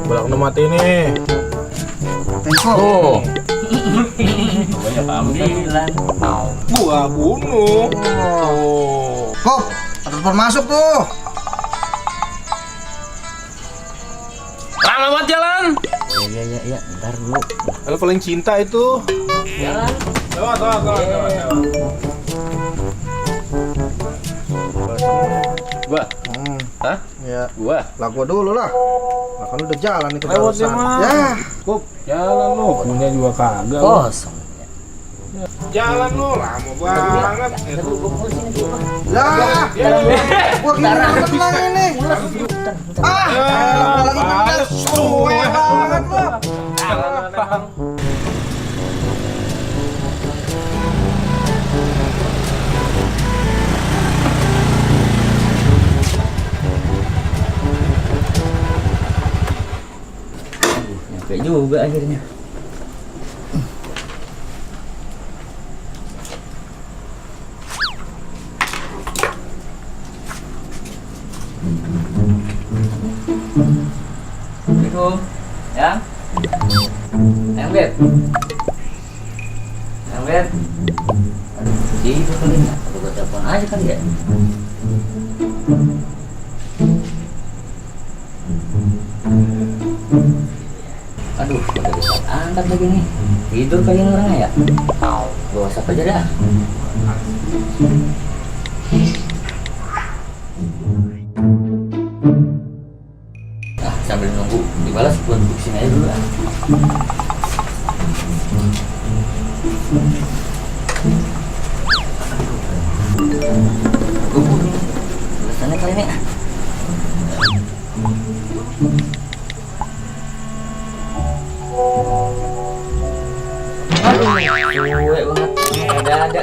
Bolak udah mati nih. Tengko. Tuh. Banyak ambilan. Gua bunuh. Oh. Kok, ada telepon masuk tuh. Lama banget jalan. Iya, ntar dulu. Kalau paling cinta itu. Jalan. Lewat. Gua. Hah? Ya, Gua. lah gua dulu lah. Lah kan udah jalan itu Lewat barusan. ya, Mas. Ya, Kup, jalan lu. Punya juga kagak. lu. Kosong. Jalan lu, lama banget. lah. Gua kira tenang ini. Lagi nangis. Suwe banget lu. Nyampe juga akhirnya. Assalamualaikum. Yang Beb. Aduh, itu kali ya. Kalau gua telepon aja kali ya. Aduh, udah bisa angkat lagi nih. Tidur kali ini orangnya ya. Gua WhatsApp aja dah. Sambil nunggu dibalas, gua duduk sini aja dulu. Gua balasannya kali ini. Aduh, cuek banget. Ada.